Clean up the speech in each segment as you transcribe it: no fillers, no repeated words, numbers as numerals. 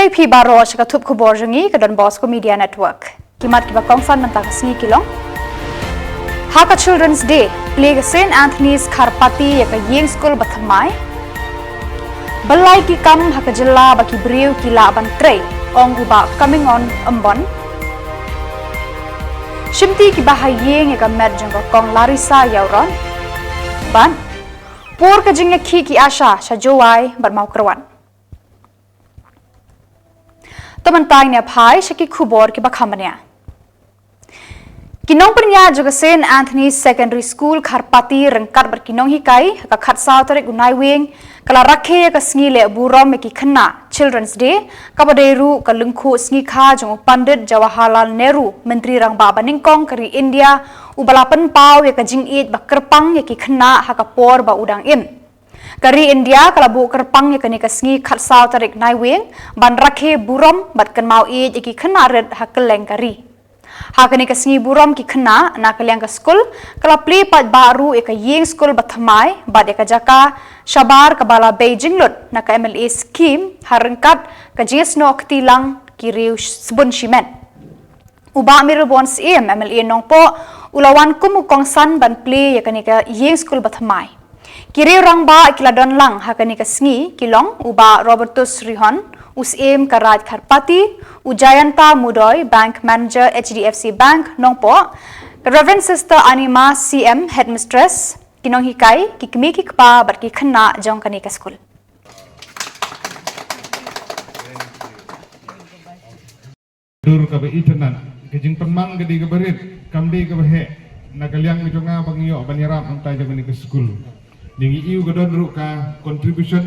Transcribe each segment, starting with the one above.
Play P baro shaka tup kubor jangi ke Don Bosco Media Network. Kimat kiba kongsan mentang sengi kilong. Haka Children's Day play ke St. Anthony's Karpati ya ke Ying School Bathamai. Balai ki kam haka jela baki beriu kila aban tray ong uba coming on ambon. Shimti ki bahai Ying ya ke med jangka kong Larissa yauron. Ban Pur ke jingnya ki asha shajowai bermau kerwan. Teman tanya pai shaki kubor ki bakhamanya. Kinong pernya juga St. Anthony's Secondary School Karpati rengkat berkinong hikai ka khatsau tarik unai wing kala rakhe ka sngi burom ki khna Children's Day kabaderu ka lungkhu sngi kha jong Pandit Jawaharlal Nehru Menteri Rang ba baningkong kari India ubalapan pau ya ka jingit ba kerpang ya ki khna ha ka por ba udang im. Kari India kalabu kerpang ya kani kasngi khatsau tarik nai wing ban rakhe burom bat kan mau e ki khna red hakeleng kari ha kani kasngi burom ki khna na kalyang ka school kala play pat baru e ka Ying School Bathamai bat e ka jaka shabar ka bala Beijing lut na ka MLA scheme harengkat ka jesno ktilang ki riu sebun shimen uba miru bons MLA nongpo ulawan kumukongsan ban play ya kani ka Ying School Bathamai Kiri orang ba kiladon lang hakani kasngi kilong uba Robertus Rihon usim Karaj Karpati Ujayanta Mudoy Bank Manager HDFC Bank nongpo Reverend Sister Anima CM Headmistress kinong hikai kikmi kikpa barki khna jong kani ka school. Dur ka ba itanan kajing pemang gedi ka barit kamdi ka bahe nagalyang jonga bangyo banirap ang tayo kani ka school. Dengan iu gadon ruka contribution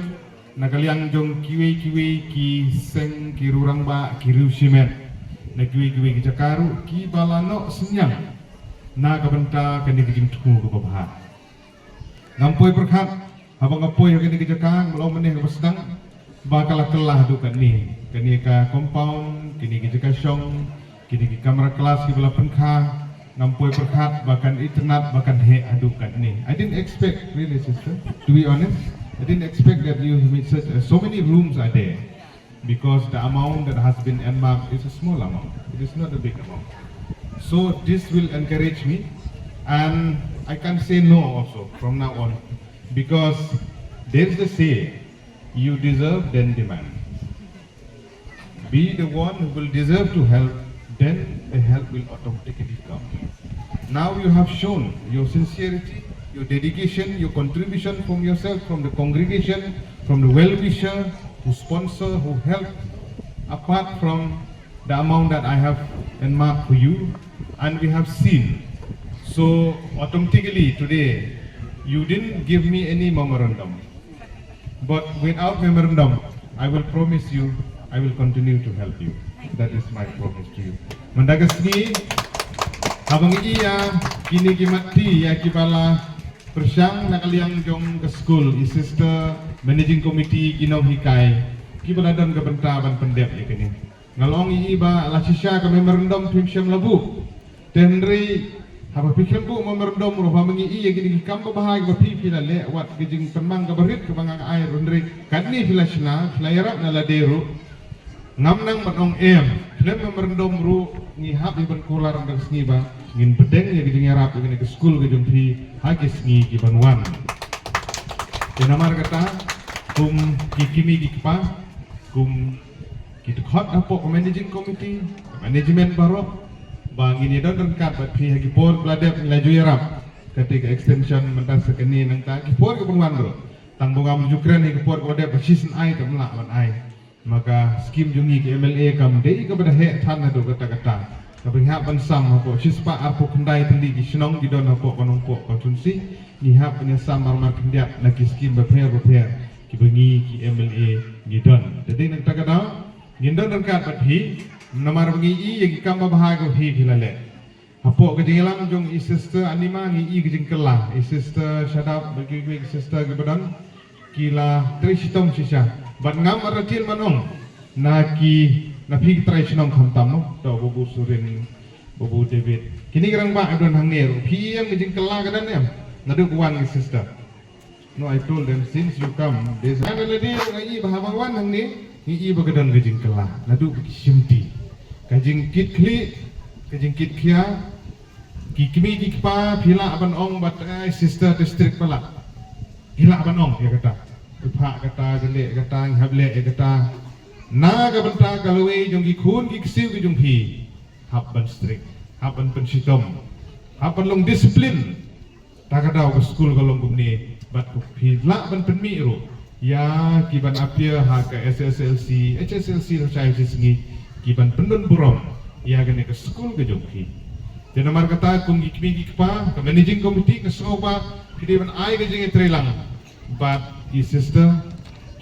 nakaliang jong kiwi ki seng ki rurang ba ki rusimer na kiwi ki jakaru ki balano senyang na kabenta kani kijing tuku ko babha ngampoi perkhat habang ngampoi kani ki jakang melaw meneh basdang bakal kelah du kani ka compound kini ki jakasyong kini ki kamera kelas ki bala penkha ngampoi perkhat bahkan internet bahkan he adukan ni. I didn't expect really sister to be honest. I didn't expect that you meet such so many rooms are there because the amount that has been earmarked is a small amount. It is not a big amount. So this will encourage me and I can't say no also from now on because there is a say you deserve then demand. Be the one who will deserve to help then the help will automatically come. Now you have shown your sincerity, your dedication, your contribution from yourself, from the congregation, from the well-wisher, who sponsor, who help, apart from the amount that I have earmarked for you, and we have seen. So automatically today, you didn't give me any memorandum, but without memorandum, I will promise you, I will continue to help you. That is my promise to you. Mendagasni, habang iya kini kimati ya kibala persyang nakaliang jong ke school sister managing committee kinong hikai kibala dan kebentaban pendep ya kini. Ngalong iba la sisya ka memorandum timsyam labu. Tenri haba pikir bu memorandum roba mengi iya kini kam bahag ba pipi la le wat gijing temang ka barit ka bangang air undri kadni filashna filayarap na ladero ngamnang matong film memorandum ru ngihap iban kular ng sngi ba ngin bedeng ya gijing yarap ngin ke school gijing fi hagis ngi gibanwan kenamar kata kum kikimi gikpa kum kitkot apo managing committee management barok ba ngini don rengkat bat fi hagi por bladep laju yarap ketika extension mentas sekeni nang ta kipor ke banwan ro tangbongam jukran ni kipor bladep season ai tamla wan ai maka skim jungi ke MLA kam dei ke badahe than do kata-kata kabingha bansam hapo sispa apo kendai tendi di senong di don hapo konongpo konsunsi ni hap nya sam marmar kendiak lagi skim beper ki bengi ki MLA ngidon jadi nang takada ngindon dekat bathi namar bengi i yang kam bahago hi hilale hapo ke jingilam jong sister anima ngi i ke jingkelah sister shadap bagi sister ke badan kila trisitong sisa bat ngam aratil manong naki napi tradisional khantam no to bobu surin bobu David kini gerang ba adon hangner pi yang ngijing kela kadan em nadu kuan sister no I told them since you come this and the day ngai bahawang wan hangni Ni bagadan kajing kelah, nadu simti. Kajing kit kli, kajing kit kia, kikmi kikpa, pila aban ong bat sister district pala. Pila aban ong ya kata. Upha kata, jele kata, ngable kata. Na kabanta kalwe jong gikhun giksiu gi jong hi. Haban strict, haban pensitom. Haban long disiplin. Takadaw ke school kalong kumni bat ku pila ban penmi ro. Ya kiban apia ha ke SSLC, HSLC lo cai singi kiban pendon burom. Ya gane ke school ke jongki. Jadi namar kata kum gikmi gikpa ke managing committee ke soba kiban ai ke jengi trelang. But his sister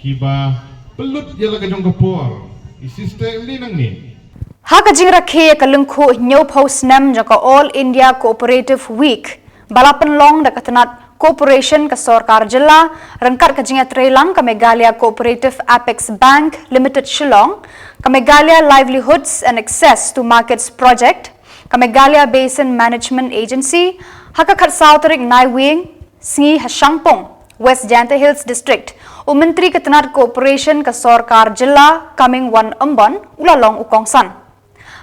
kiba pelut jala ke jong kapor. His sister ni nang ni. Ha ka jing rakhe ka lungkhu new post nam jaka All India Cooperative Week. Balapan long da katanat Corporation ka Sarkar Jilla, rangkat ka jingat Trelang ka Meghalaya Cooperative Apex Bank Limited Shillong, ka Meghalaya Livelihoods and Access to Markets Project, ka Meghalaya Basin Management Agency, haka Kharsauterik Naiwing, Singi Hashangpong, West Janta Hills District, Menteri Katanat Corporation ka Sarkar Jilla, Coming One Ambon, ulalong ukongsan.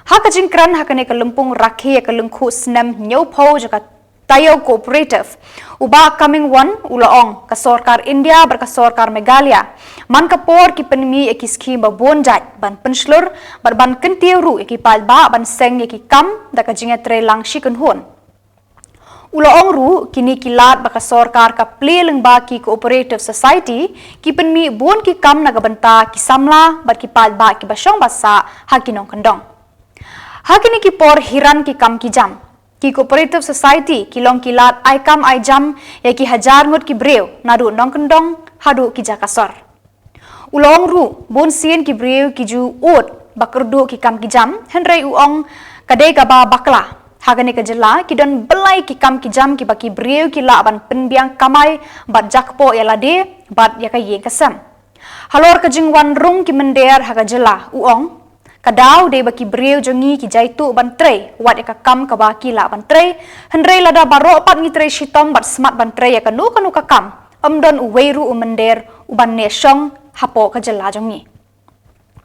Haka jingkran haka ni kalumpung rakhi ka lungkhu snem nyopho jaka Tayo Cooperative, uba Coming One ulaong ka Sarkar India ber ka Sarkar Meghalaya, man kapor ki penmi eki skim ba bonjat ban penslur bar ban kentiu ru eki palba ban seng eki kam da ka jinga Trelang shikunhun. Ulaong ru kini kilat ba ka Sarkar ka pleleng ba ki Cooperative Society ki penmi bon ki kam na gabanta ki samla bar ki palba ki basyong basa hakinong kandong. Hakini ki por hiran ki kam ki jam. Ki Cooperative Society kilong kilat ai kam ai jam ya ki hajar ngut ki breu nadu nong kendong hadu ki jakasor. Ulong ru bon sien ki breu ki ju ut bakerdu ki kam ki jam henrei uong kadai gaba bakla hagane ka jela ki don belai ki kam ki jam ki baki breu ki la ban penbiang kamai bat jakpo ya lade bat ya ka yeng kasam. Halor ka jingwan rung ki mender haga jela uong Kadaw de baki breu jongi ki jaitu bantrei wat ka kam ka baki la bantrei henrei lada baro pat ngi trei shitom bat smart bantrei ya kanu ka kam amdon uweiru umender uban nesong hapo ka jela jongi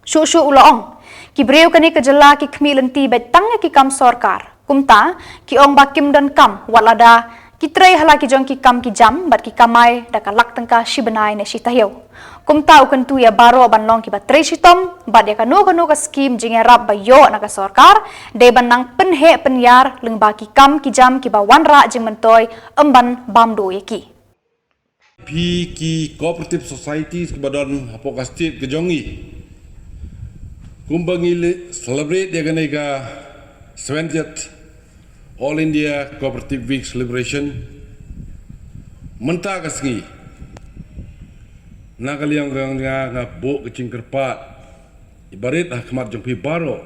shu ulaong ki breu kani ka jela ki khmi lenti betang ki kam Sarkar kumta ki ong bakim don kam wat lada ki trei hala ki jong ki kam ki jam bat ki kamai da ka lak tangka shibanai ne shitahiu kumta ukan tu ya baro banlong ki batrei shitom bat ya kanu ka skim jinge rap bayo na ka Sarkar de banang penhe penyar leng ba ki kam ki jam ki ba wanra jing mentoy emban bamdo yeki Pi ki cooperative societies ke badan apoka state ke jongi kumbangi celebrate ya ganega 70th All India Cooperative Week celebration menta kasngi nakaliang nga bo kecing kerpat ibarit ahmat jompi baro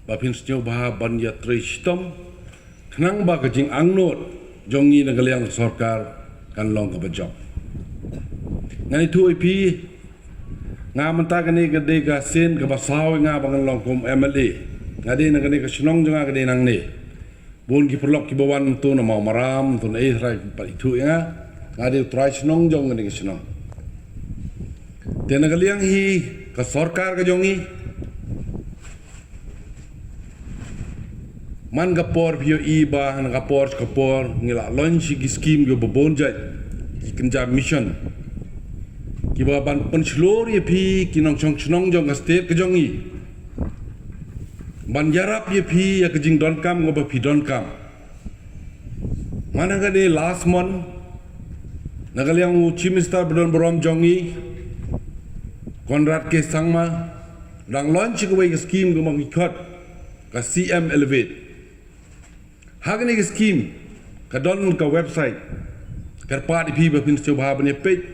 bapin sejauh bah ban ya tristom kenang ba kecing angnot jongi nakaliang Sarkar kan long kabajok ngani tu IP nga menta kani gede ga sen ka basaw nga bangan long kum MLA ngade nagani ka snong jonga gede nang ne bon ki perlok ki bawan tu na mau maram tu na rai pa itu ya ngade try snong jong ngani ka snong tena kaliang hi ka Sarkar ka jongi man gapor pio iba na gapor ngila launch ki scheme go bonjat ki kenja mission ki ban penslor ye pi ki nong chong snong jong ka state ka jongi ban jarap ye pi ya kejing don kam ngoba pi don kam mana ga de last month nagaliang chief minister berdon borom jongi Konrad ke sangma dang launch ko way scheme go mangikot ka CM Elevate hagani ke scheme ka don ka website kerpa di pi ba pin coba bane page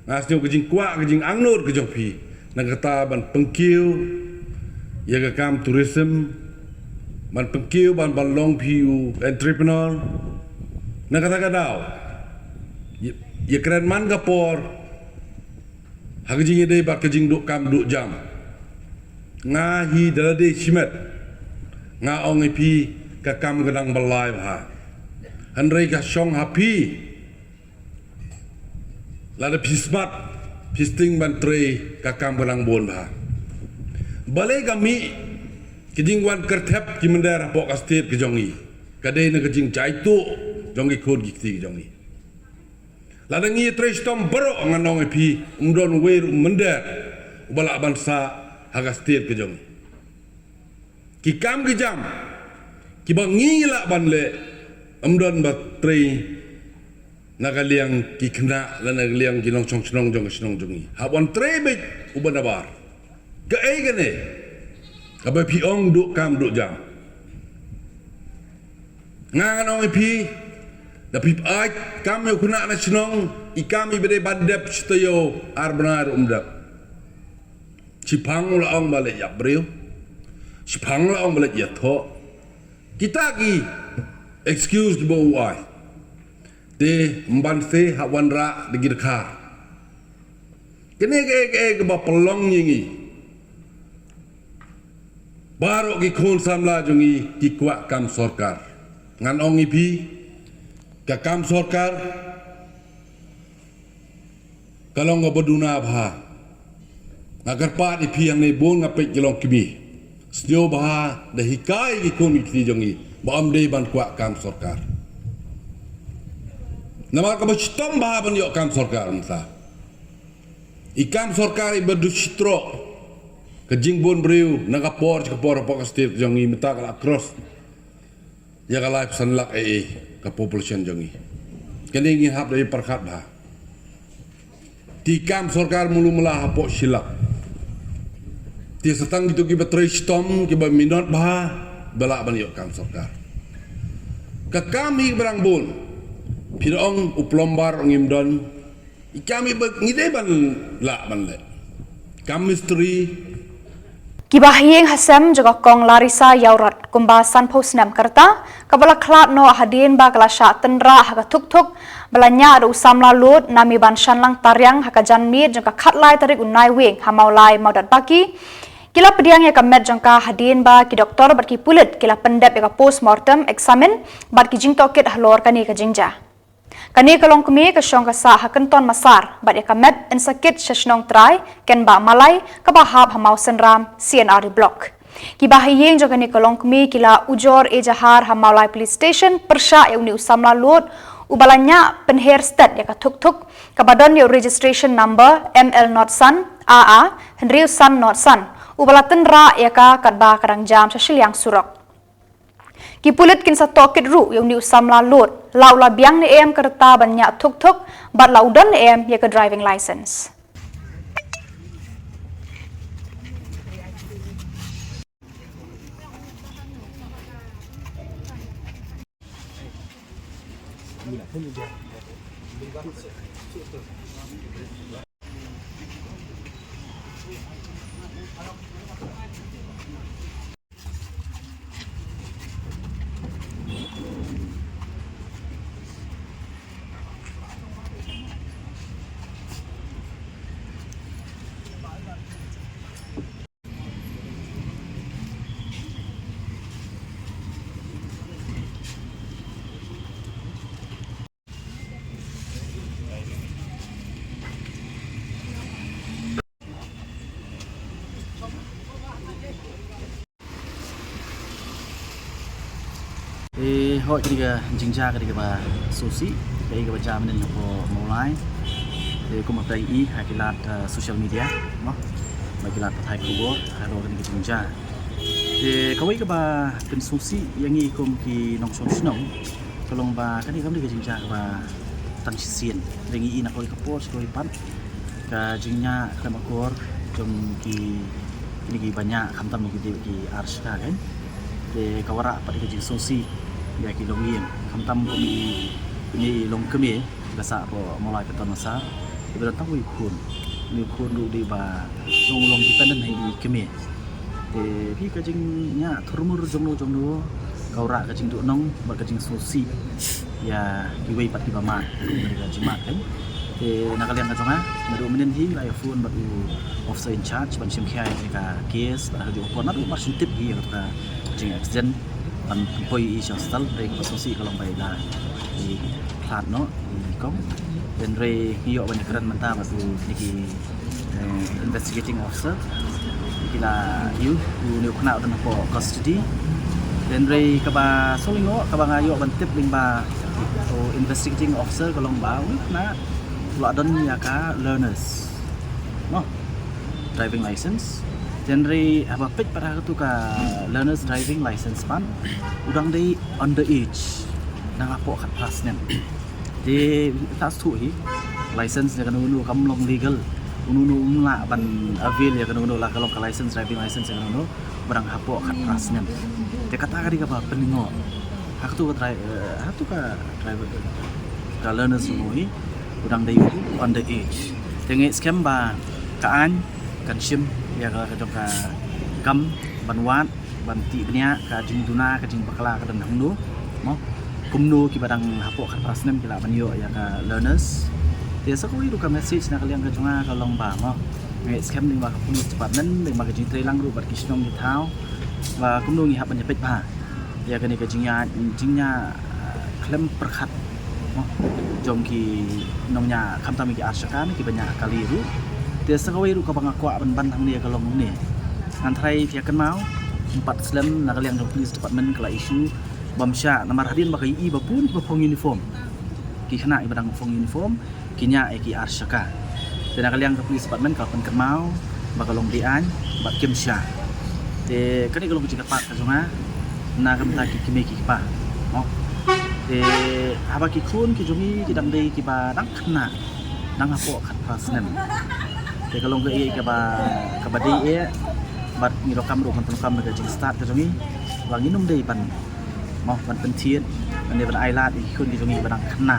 ngasnyo kejing kwa kejing angnot ke jong pi nagata ban pengkiu ya ka kam tourism ban pengkiu ban long piu entrepreneur na kata daw ya keren man gapor hagijing ide ba kejing duk kam duk jam nga hi dalade shimet nga ong pi ka kam gadang balai ha hanrei ka shong happy lada pi smart Pisting bantri kakam belang bon bah. Balai kami kejingwan kertep ki mendara pok kastir ke jongi. Kadai na kejing cai tu jongi kod gikti ke jongi. Ladangi trestom bero nganong epi umdon wer mendar balak bangsa hagastir ke jongi. Ki kam ke jam ki bangi la banle umdon batri nagaliang ki kena la nagaliang ginong chong chnong jong chnong jongi. Hawan trebek uban abar. Ke ai gane. Abai piong duk kam duk jam. Ngan ong pi dapi ai kam yo kuna na chnong ikami bede bandep chtayo arbanar umdap. Cipang la ong balik ya breu. Cipang la ong balik ya tho. Kita ki excuse di bawah de mbanse hawan ra de girkar kene ke ba pelong yingi baru ki khon samla jungi ki kwa kam sarkar ngan ong ipi ka kam sarkar kalau ngoboduna bha agar pa ipi yang ne bon ngapek jelong kimi sdio bha de hikai ki khon ki jungi ba am de ban kwa kam sarkar nama ka bachtom bahaban yo kam sarkar nsa ikam sarkar iberdusitro ke jingbon breu naga por apa kastir jongi meta kala cross ya kala sanlak ka population jongi kene ngi hab dari perkhat ba ti kam sarkar mulu mula hapo silak ti setang gitu ki betristom ki ba minot ba balak ban yo kam sarkar ka kami berang bol Pirong uplombar ngimdon ikami ngide ban la ban le chemistry Kibahyeng hasem juga kong Larissa Yaurat kumbasan posnam kerta kabala klat no hadin ba kala sha tenra haka tuk balanya ada usam lalut nami ban shanlang taryang haka janmir juga khatlai tarik unai wing hamaulai maudat baki kila pediang ya kamet jangka hadin ba ki doktor bat ki pulit kila pendep ya postmortem examine bat ki jingtokit halor kani ka jingja kani kalong kumi ke syong kasa hakenton masar bat ya kamet en sakit syashnong trai ken ba malai ka bahab hamau senram CNR block ki bahayeng jo kani kalong kumi kila ujor ejahar hamaulai police station persha ya uni usamla lut ubalanya penher stat ya ka tuk kabadon ya registration number ML not san AA Henry san not san ubalatan ra ya ka kadba kadang jam syashiliang surok Kipulit kin sa tokit ru yung ni usam la lot lau la biang ni em kereta banyak tuk bat laudan ni em ya ke driving license. Hội ketiga jingja ketiga susi ketiga jam dan mulai kuma pai hakilat social media no hakilat patai kubur halo ketiga jingja kawai ke ba pen susi yang ikum ki nong sonong tolong ba kan ketiga jingja ba tang sien dengi ina koi kapor sekoi pan ka jingnya kamakor jom ki ini banyak kamtam ki arska kan kawara pada kejing susi ya ki longiem kamtam ko mi long kemi gasa po mulai keton masa ibarat tahu ikun lu di ba long dependent hai di kemi pi kejing nya thurmur jongno kawara kejing du nong ba kejing susi ya ki wei pat ki ba ma mereka jimat kan nakalian ka jonga medu menen hi la phone ba officer in charge ban sim khai ka case ba haju pon na ba sintip hi ka jing accident ban poi hostel re ko sosi kalau bai la di plat no di kom dan re hiyo ban keren menta batu niki investigating officer kila you ni kena dan ko custody dan re kaba solingo kaba ngayo ban tip lingba investigating officer kalau bau na lo adon ya ka learners no driving license genre apa pet pada tu ka learners driving license pan udang dei underage nang apo kat pas nem de tak tu hi license ya kan unu kam long legal unu umla ban avail ya kan unu la kalau ka license driving license ya kan unu barang apo kat pas nem de kata ka ka peningo hak tu ka driver ka learners unu udang dei underage tengok scam ba kaan kan sim ya ka ka kam banwat banti nya ka jing duna ka jing bakala ka dan hangnu mo kumnu ki badang hapo kan prasnem kila banyo ya ka learners dia sakoi du ka message na kaliang ka junga ka long ba mo ngai scam ning ba ka police department ning ba ka jing trailang ru bat kisnong ni thau và kumnu ngi hap ban pet ba ya ka ni ka jingnya klem perkhat mo jom ki nongnya kam tami ki asyakan ki banyak kali ru dia sakoi ru ka bangakwa ban hang ni ka long ni antrai pihak mau 4 Islam nak kalian police department kala isu bamsya namar hadin bakai i bapun bapong uniform ki khana ibadang bapong uniform kinya ki arsyaka dan kalian police department kalpan mau bakalong dian bak kimsya de kani kalong jika pak kajunga na kam ta ki kimeki pa no de haba ki kun ki jungi ki dam dei ki ba dak khana nang apo khat pasnem de kalong ge ka ba dei bat ni rokam ro kan kam ga jing start ka jongi wangi num dei ban mo ban pentien ban de ban ailat ki kun ki jongi ban khana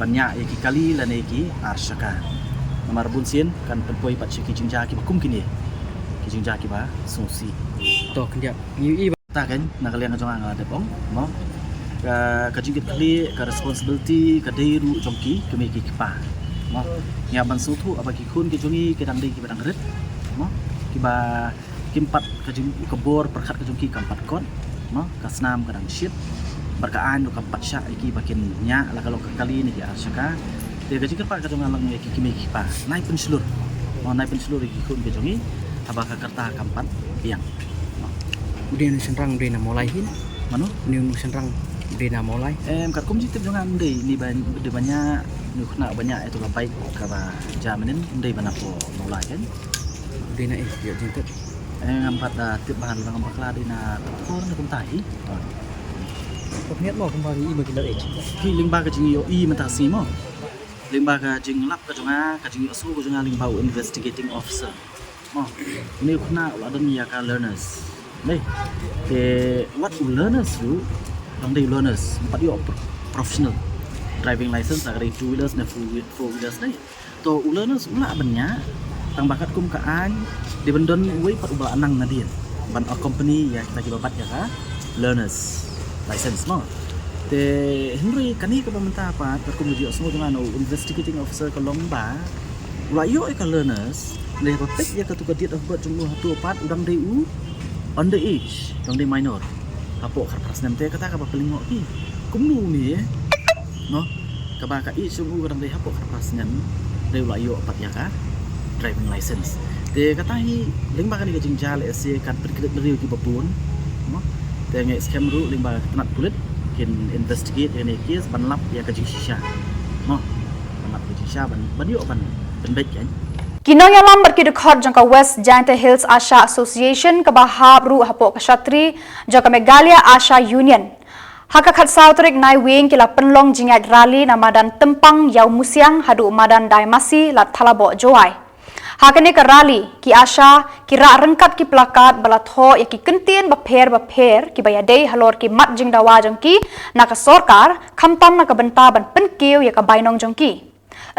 banyak ki kali la ne ki arsyaka namar bunsin kan penpoi pat ki jingja ki bakum kini ki jingja ki ba sosi to kendia i ta kan na kalian ka jonga ngade bong mo ka jingit kali ka responsibility ka deiru jongki ke me ki pa mo nya ban sutu apa ki kun ki jongi ki dang dei ki badang ret mo kiba kimpat kajing kebor perkat kajung ki kampat kon no kasnam kadang shit berkaan do kampat sya iki bakin nya la kalau kali ni ya syaka de kajing kepat kajung alang ki kimi ki pa nai penselur iki kun kajungi abaka kerta kampat piang udah nu senrang udah na mulai hin mano nu senrang udah na mulai kat kum jitip jangan dei ni de banyak nu kena banyak itu la baik ka ba jamanin dei banapo mulai kan udah na ya jintet ngampat tip bahan lang bakla di na tapor na kumtai kok niat mo kembali i bagi lek ki lingba ka jing yo i mentasi mo lingba ka jing lap ka junga ka jing asu ka junga lingba investigating officer mo ni khna la don ya ka learners nei te what learners ru dong dei learners pat yo professional driving license agak 2 wheelers na 4 wheelers nei to learners ula banyak tang bakat kum kaan di bendon wei pat ubal anang nadien ban company ya kita kibabat ya ka learners license no te henry kani ka pamenta pa ta kum jo semua dengan investigating officer ka lomba ula yo ka learners le pet ya ka tu ka diet of birth jumlah tu pat udang dei u under age dong dei minor apo khat prasnem te kata ka pa pelingo ki kum nu ni no ka ba ka i sumu ka dong dei apo khat prasnem dei ula yo pat ya ka driving license de katahi lingba kan gajing jal se kan perkret beriu ki babun mo de nge scam ru lingba tenat kulit kin investigate ne kes ban lap ya kajing shisha mo ban lap kajing shisha ban yo ban bet kan Kinoy alam berki dekat jangka West Giant Hills Asha Association ke bahab ru hapo kasatri jangka Megalia Asha Union haka khat sautrik nai wing kila penlong jingat rally namadan tempang yau musiang hadu madan daimasi lat thalabo joai hakane ka rally ki asha ki ra rengkat ki plakat balatho ya ki kentien bapher ki bayadei halor ki mat jing dawa jongki naka sorkar khamtam naka benta ban penkiu ya ka bainong jongki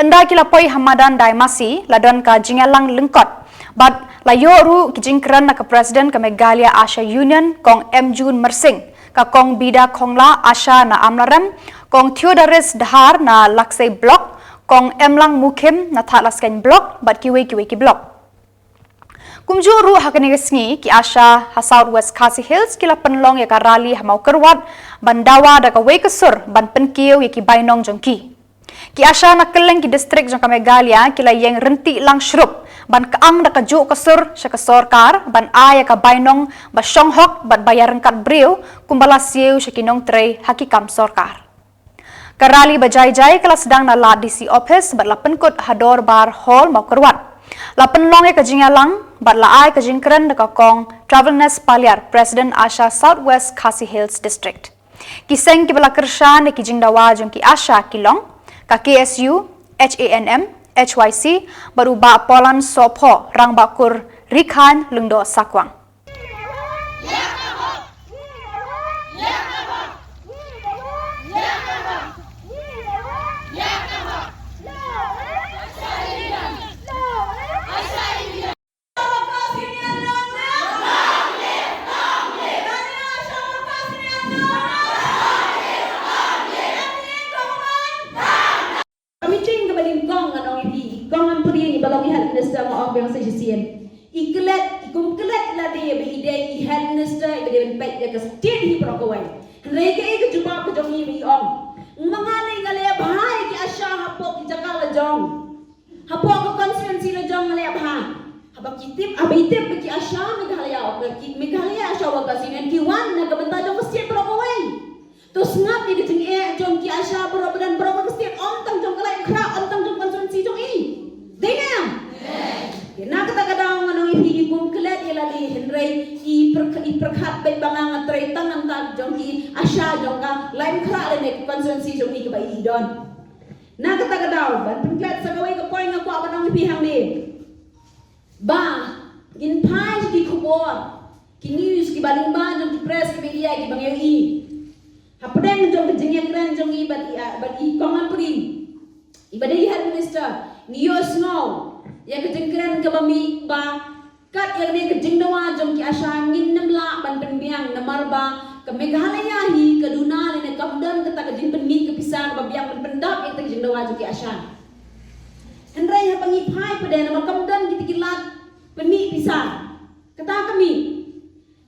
anda kila poi hamadan daimasi ladon ka jingalang lengkot but layoru ki jingkran naka president ka Megalia Asha Union kong M Jun Mersing ka kong bida kongla asha na amlarem kong Theodoris Dahar na Laksai block kong emlang mukim na thalasken block bat kiwe ki block Kumjuru hakani ngi ki Asha ha Southwest Khasi Hills kila penlong ya ka rally ha mau kerwat bandawa da ka wekesur ban penkiu ya ki bainong jongki. Ki Asha nak keleng ki distrik jong ka Meghalaya kila yang renti lang shrup ban kaang da ka ju kesur sya ka sorkar ban a ya ka bainong ba shonghok ban bayar rengkat breu kumbala siu sya kinong trei hakikam sorkar. Karali bajai-jai kala sedang na la DC office bat la penkut hador bar hall mau kerwat. La penlong ya kajingalang bat la ai kajingkren da kong Travelness Paliar President Asha Southwest Khasi Hills District. Kiseng ki bala kershan ki jingdawa jong ki Asha kilong ka KSU HANM HYC baru ba Polan Sopho rang bakur Rikhan Lungdo Sakwang. Balong health minister mo ang sa jisian iklet kumklet la de be ide health minister be de pet de state hi prokawai reke ek juba ko jong hi om mangalay ngale bhai ki Asha hapo ki jakala jong hapo ko constituency la jong ngale bha habak kitip abitip ki Asha Meghalaya ki Meghalaya Asha wa kasinen ki wan na kabanta jong state prokawai to snap ni jing e jong ki Asha program state om tang jong kalai kra om tang jong constituency jong i Dengar? Nak kata kadang manong ipi ipung kelet ilali henrei i perkhat baik bangang atrai tangan tak jong ki Asha jong ka lain kra le konsensi jong ni ke bai don. Nak kata kadang ban perkhat sagawai ke poin aku manong ipi hang ni. Ba in pai di kubor ki news ki baling ba jong ki press ki media ki bang i. Hapdeng jong ke jengeng ran jong i bat i kongan pri. Ibadai health minister Niyo snow, yang kejengkeran ke bami ba, kat yang ni kejengdawa jom ki Asha ngin namla ban penbiang namarba ke Meghalaya hi ke Duna ni kamdan kata kejeng penmi ke pisang babiang pendap yang kejengdawa jom ki Asha. Henry ha pangi pai pada nama kamdan kita kilat penmi pisang. Kata kami,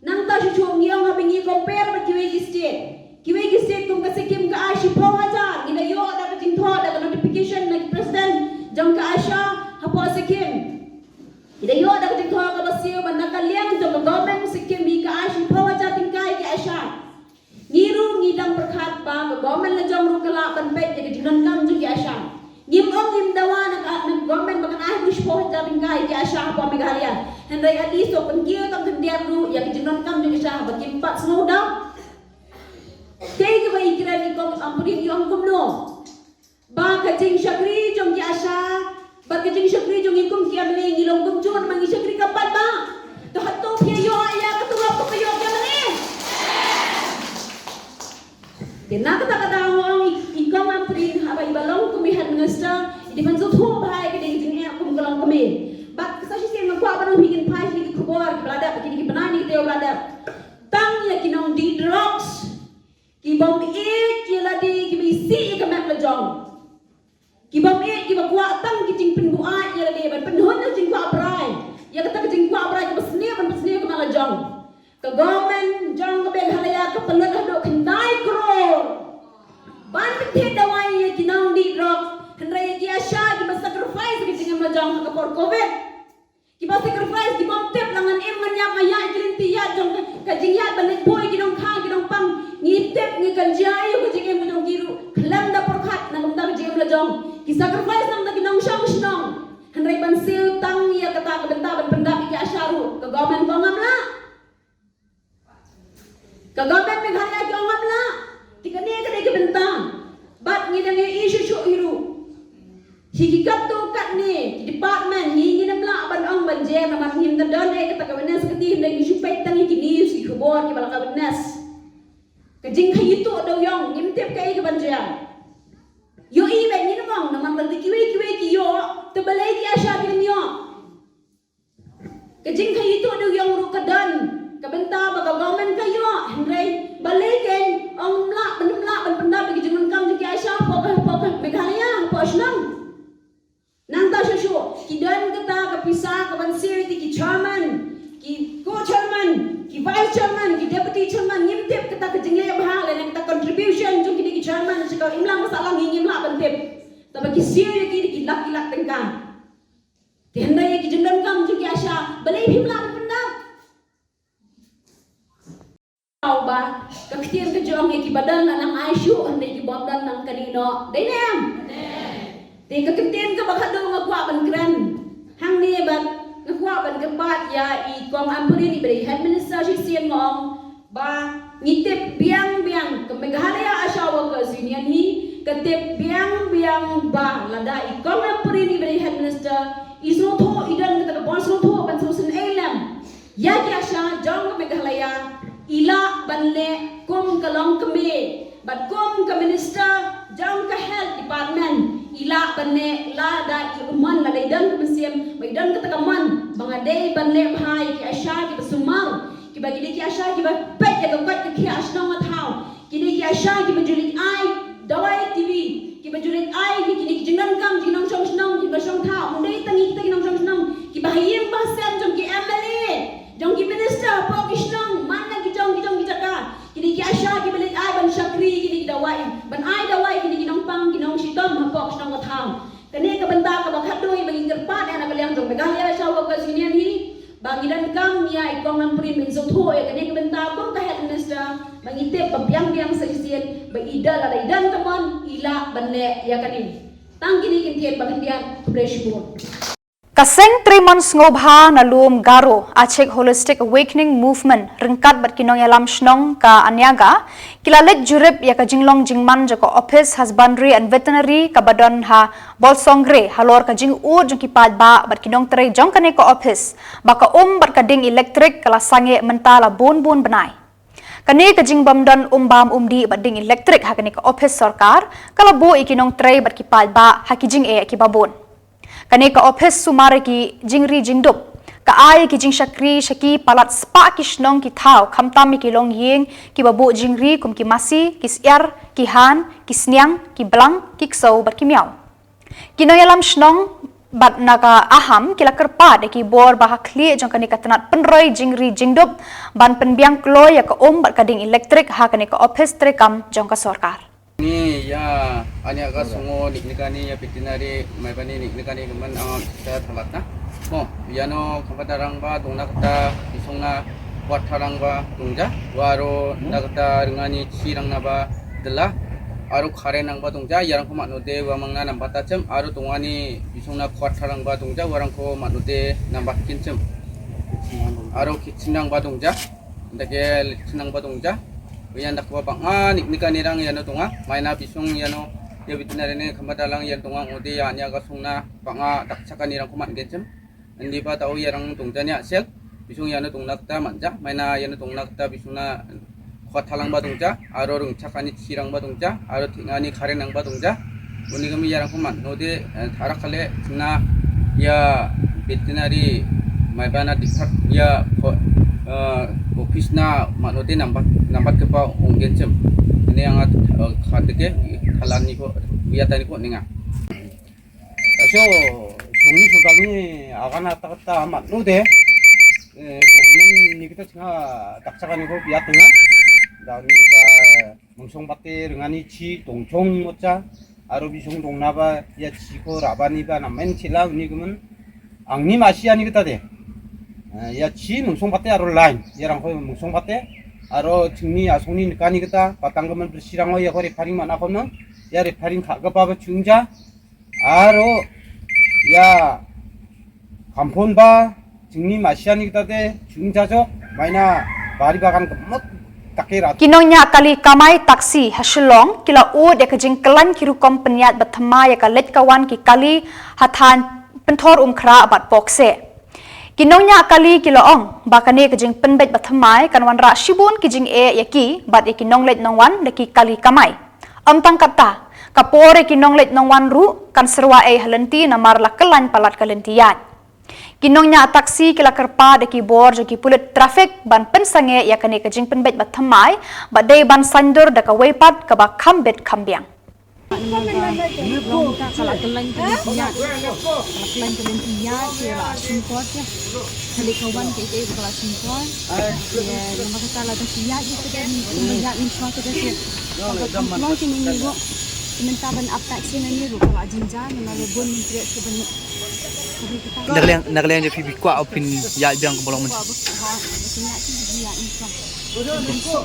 nang ta chuchu ngiong ha pingi compare ba Kiwegi State kum ka sekim ka Ashi Phawajar ina yo ada kejeng tho ada notification na president jong ka Asha hapo Sikkim ida yo ada kajing thoa ka basiu banda kaliang jong government Sikkim bi ka Asha Phawajar tingkai ki Asha ngiru ngidang perkhat ba government la jong ru kala ban pet ke jinan kam jong ki Asha ngim ong ngim dawa na government bakan ah wish Phawajar tingkai ki Asha hapo Meghalaya hendai adi so pengiu tam tendiam ru ya ke jinan kam jong Asha bakim pat snow down kei ke bai kira ni kom ampuri yong kumno ba kajing syakri jong ki Asha ba kajing syakri jong ikum ki amle ngilong kum chun mangi syakri kapat ba to hatto pia yo ya ketua ko yo ki amle kena kata kata wong ikom ampri ha bai balong kum head minister di man zo thum bai ke ding jing kum kalong kami ba sa si sen ko ba no higin pai ni ko bor blada ki ki banani te blada tang ya kinong di drugs ki bom ki ladi ki bi si ka mak la jong ki bom ki ba kwa tang ki jing pen bua ya ladi ban pen hon jing kwa brai ya kata ki jing kwa brai ki basne ka mak la jong ka government jong ka Meghalaya ka pelon hado khandai crore ban pe dawai ya ki nang di drug hendrai ki Asha ki ba sacrifice ki jing la jong ka por covid ki ba sacrifice ki bom tep langan em man ya maya ki linti ya jong ka jing ya ban boy ki dong kha ki dong pang ngitep ngi kan jayu ko jige mo jong giru klam da porkhat na ngam da jige la jong ki sacrifice nam da kinong shong shnong hanrai ban sil tang ya kata ka benta ban pendap ki Asharu ka government ko ngamla ka government Meghalaya ki ngamla tikane ka de benta bat ngi da ngi issue shu hiru hikikat tu kat ni department hi ngi namla ban ong ban je na man him da don e kata ka benes kati ngi issue pet tang ki news ki khobor ki bala ka benes kajing kayu tu daw yang ngimtip kay ka banja yo i ba ni namang namang dal kiwe ki yo to balay ki Asha ki yo kajing kayu tu daw yang ru kadan kabenta ba ka government kayo henry balay ken ong la ban panda ki jinun kam ki Asha po Meghalaya po asnang nang ta shu ki dan kata ka pisa ka ban sir ki chairman Jerman jika imlang masalah ingin lah bentep. Tapi kisah yang kini kilak tengkan. Tiada yang kijendam kam juga asya balai himlang pendam. Tahu bah keketian kejong yang kibadan nang Aisyah hendak kibadan nang kanino. Denam. Tiga keketian kebakadong ngakwa ban keren. Hang ni ban ngakwa ban kepat ya I kong ampuri ni beri head minister si sian ngong ba ngitip biang kemegahalaya asya workers union hi ketip biang ba lada I kong ampuri ni beri head minister isno tho idan kata bon sno tho ban susun elam ya ki asya jong kemegahalaya ila banle kum kalong keme bat kum ke minister jong ke health department ila banle la da iman la idan ke mesiem idan kata kaman bangadei banle bhai ki asya ki besumar ki bagi ki asya ki pet ya ke ki asya ngat hau ki asya ki bajulik ai dawai tv ki bajulik ai ki jinam kam jinam chong snong ki basong thau mundai tangi kita jinam chong snong ki bahayim bahsan jong ki MLA jong ki minister po ki snong mana ki jong ki jaka ki asya ki balik ai ban syakri ki dawai ban ai dawai ki nongpang ki nong sidom hapok snong ngat hau kani ka banta ka bakadoi bagi kerpat ana kaliang jong megahya sawa ka sinian hi bangidan kam ya ikong ang primin so tho ya kani ka banta kom ka head minister mangite pabiang sa isien ba idal ala idan kamon ila banle ya kani tang kini kintian bagandian fresh board Kaseng 3 months ngobha na lum garo achek holistic awakening movement rengkat bat kinong yalam shnong ka anyaga kilalet jurep ya ka jinglong jingman jako office husbandry and veterinary ka badon ha bolsongre halor ka jing ud jong kipad ba bat kinong tre jong kane ka office baka bat ka ding electric kala sange mentala bun benai kane ka jing bamdon bam umdi bat ding electric ha kane ka office sarkar kala bo ikinong tre bat kipad ba ha ki jing e ki babon kane ka office sumare ki jingri jingdup ka ai ki jing shaki palat spa ki shnong ki thau khamtami ki long yeng ki babu jingri kum ki masi ki syar ki han ki snyang ki blang ki ksau bat ki miao kinoyalam shnong bat naga aham kila kerpa de ki bor bah khli jong kane ka tanat penroi jingri jingdup ban penbiang klo ya ka bat kading electric ha kane ka office trekam jong ka sarkar ni ya anya ka songo niknikani ya veterinary mai bani niknikani keman ang kita thalat na mo yano kapadarang ba dongna kata isongna watharang ba dongja waro nakata rengani chirang na ba dela aro khare nang ba dongja yarang ko manode wa mangna nam batachem aro dongani isongna watharang ba dongja warang ko manode nam batkinchem aro kitsinang ba dongja ndage litsinang ba dongja yan dakwa banga niknikani rang yano tunga maina bisung yano ya veterinary ne kamadalang yan tunga ode ya nya ga sungna banga dakchakani rang kuman gecem ndi ba tau yarang tungtanya sel bisung yano tungnakta manja maina yano tungnakta bisungna khothalang ba tungja aro rungchakani chirang ba tungja aro tingani kharenang ba tungja uni gami yarang kuman ode tharakhale na ya veterinary maibana dikhat ya office na manode nambat kepa onggencem ini yang khadeke khalani ko biatani ko ninga so sungni sugani agana takta manode government ni kita singa dakchakani ko biatanga dan kita mungsong bate rengani chi dongchong mocha aro bisong dongnaba ya chi ko rabani ba namen chila uni gumen angni masiani kita de ya chi mungsong bate aro line yarang ko mungsong bate aro jingni asongni nikani kita patanggaman bersirang ya ko reparing mana kono ya reparing khaga ba jungja aro ya kampon ba jingni masiani kita de jungjajo maina bari bagan kemot takira kinongnya kali kamai taksi hasilong kila u de kajing kelan kiru kompeniat batma ya kalet kawan ki kali hathan pentor kra abat pokse kinongnya kali kiloong bakane kajing penbet bathamai kanwan ra shibun kijing e yaki bat ikinong let nongwan deki kali kamai amtang kata kapore kinong let nongwan ru kan serwa e halenti namar la kelan palat kalentian kinongnya taksi kila kerpa deki bor joki pulit trafik ban pensange yakane kajing penbet bathamai badai ban sandur deka weipat kaba kambet kambiang long ka kala kelang kalinya kala kelang kalinya kira simpot ya kali kawan ke kala simpot ya lama kala ta siya itu kan banyak ni suatu dia kalau sini ni go sementara aptak sini ni go kala jinja na lebon menteri sebenarnya Nagalian je pipi kwa opin ya biang bolong men. Banyak sih dia ni so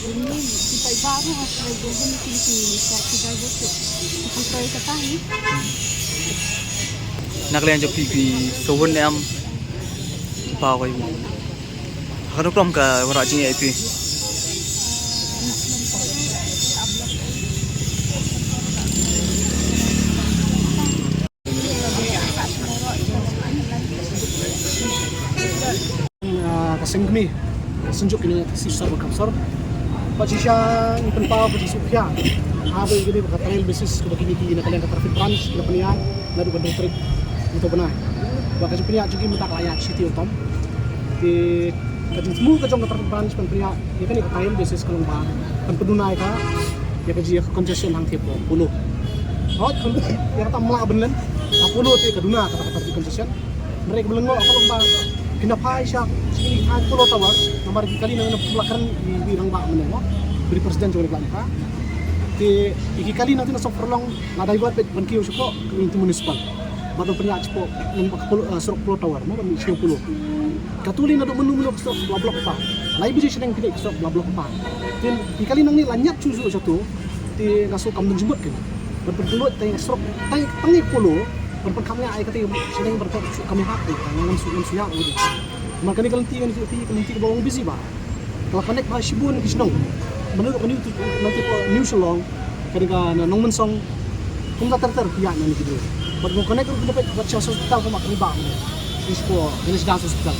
ini kita baru harus bergabung di sini kita juga kita kata ni Nagalian je pipi sowon am pawai mo. Harus kelom ka warajing IP. Kasing kami sunjuk ini si sar berkamsar pajisya ipan pa pajis upya habe gini berkatrail basis ke begini di nakalian traffic branch ke penian lalu ke trip itu benar bakal penian juga minta layak city utam di kajin semua kajong ke traffic branch penian ya kan trail basis kalau ba kan pedunai ka ya kaji ke congestion hang tiap puluh hot ya kata melak benen 10 ti kaduna kata traffic congestion mereka belengok kalau ba Kenapa siya sini kan pulau tawar nomor kali nang pelakaran di rangba menengok beri presiden juga langka di iki kali nanti nasok perlong nada buat ban kiyo suko ke municipal bato pernah expo serok pulau tawar mo ban siyo pulau katuli na do menu ke serok blok pa lai biji seneng tidak ke serok blok pa dan kali nang ni lanyat susu satu di nasok kam jembut kan berpeluit tang serok tangi pulau berperkamnya ay kata sedang berkata kami hati dengan suya udah maka ni kalau nanti ke bawang busy ba kalau connect ba shibun kisnong menurut kami nanti new salong ketika nong mensong kung tatar pihak nanti gitu buat mau connect untuk dapat buat hospital kau makan ba ini das hospital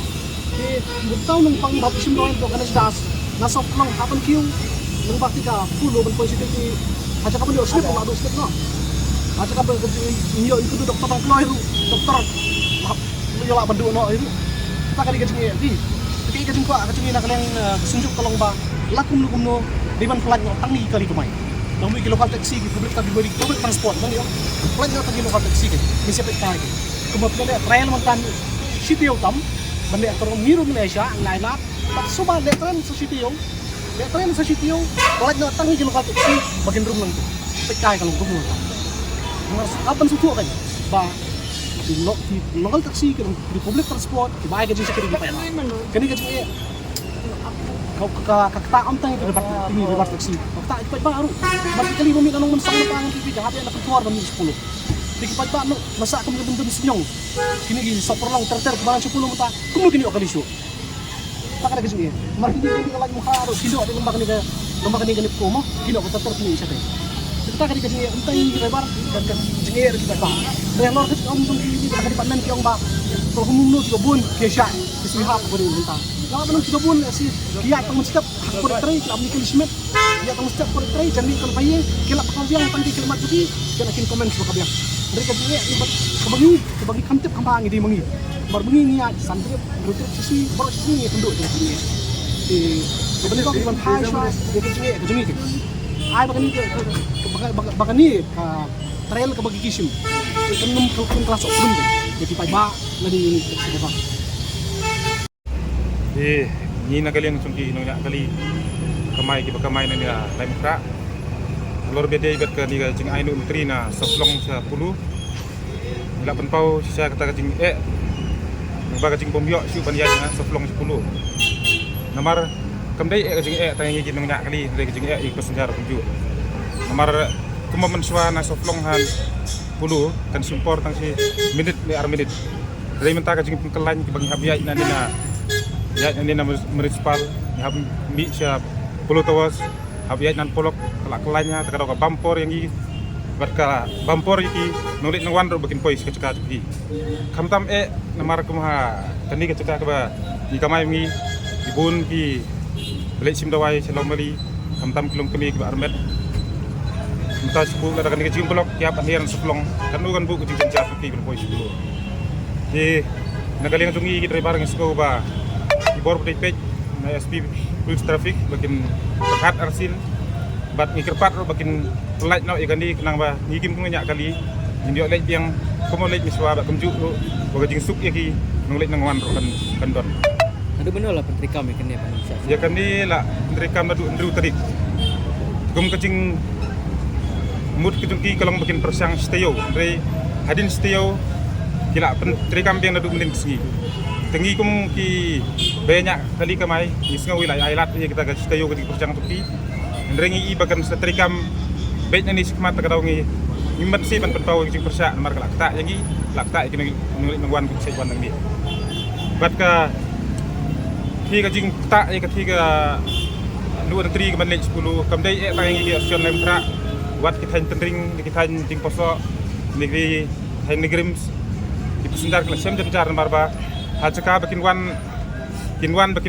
di betul nong pang bab simdoan to kana das nasok long happen kiu nong bakti ka full open positive di aja kapan dia slip ba do slip no aja kapan iyo itu dokter keluar dokter yo la bandu no itu kita kali kecing di tapi kecing ko kecing nak yang sunjuk tolong ba lakum no di man flight no tangi kali kemai nang mi local taxi public transport man yo flight no tangi local taxi ni siapa kai kemudian trial mantan city utam benda terong miru Malaysia lain tak suba letran sa city yo flight no tangi local taxi bagian room lang kai kalau room kapan suatu kan ba di local taxi ke di public transport di baik aja sekali apa ya kan ini kecil kau kata amtang itu dapat tinggi dapat taxi kata cepat baru berarti kali meminta nong mensang tangan TV jahat yang dapat keluar dari 10 di cepat baru masa kamu bentuk senyong kini gini super long terter kebalan 10 mata kamu kini kali show tak ada kecil marti ini lagi muka harus hidup di lembaga ni ganip ko mo kini aku terter kini siapa kita kali kecil entah ini lebar dan jengir kita bah yang lor kita om di kali panen kiong bah kalau kamu juga bun kesya disihap boleh entah kalau kamu juga bun si dia akan mesti por tray kami kelismet dia akan mesti por tray jadi kalau bayi kila pakai yang panti kalimat jadi kena kin komen suka biang mereka dia kebagi kantip kambang ini mengi baru mengi niat santri berutut sisi baru sisi tunduk jadi sebenarnya kau cuma hai dia kecil itu ay baka ni trail ke bagi kisim kenum kung kelas okun jadi pa lagi ini sudah ni nakalian sungki no kali kamay ki kamay na niya lain kra lor bede ibet ka ni jing ainu menteri na soplong sa pulu la penpau saya kata jing baga jing bomyo siu panjang na soplong sa pulu namar kamdai kajing tangi ginong nya kali kajing ikut sejarah kunju nomor kuma menswa na soflong han pulu kan simpor tang si minit ni minit dari menta kajing pengkelan bagi habiai na na municipal hab mi sia pulu tawas habiai nan polok kelak kelanya takado ka bampor yang gi berka bampor iki nulit nang wanro bikin pois keceka ki kamtam namar kumaha tani keceka ka di kamai mi dibun ki balik sim dawai selom bali kamtam kelung kemi ke armet minta sebu ada kan kecing blok tiap andian seplong kan kan bu kucing cat pi berpoi sepuluh di nagaling tungi kita bareng sekolah ba di bor pej na SP police traffic bagian dekat arsin bat ngikirpat ro bakin pelait no ikan di kenang ba ngigim ku nyak kali indio lek yang komo lek miswa ba kemju ro baga jing suk yaki nong lek nang wan ro kan don Ada benar lah Menteri Kam ikan ni manusia. ya kan ni la mereka madu ndru tadi gum kecing mut kejungki kalau bakin persang steo dari hadin steo kila menteri kambing nadu mending segi tengi kum ki banyak kali kamai isnga wilayah ailat ya kita gas steo kedi persang tuki ndrengi i bagan setrikam baiknya ni sikmat kadawungi imbat si ban pentau kecing persa nomor lakta yangi lakta ikini nulik nangwan ku sei wan nang dia bat ka thi ka jing ta ya ka thi ka nu menteri kemen lek 10 kamdai e tang yangi asion lem tra wat kita tendring kita jing poso negeri hai negrims sendar kelas jam jar marba hajaka bakin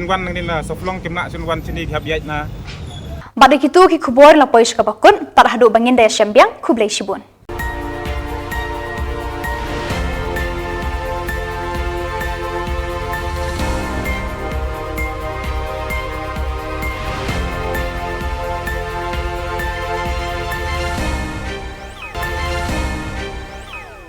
wan nang dina soflong kimna sun wan sini dihabiat na Pada kitu ki kubor la pois ka bakun tar hadu bangin daya syambiang kublai shibun.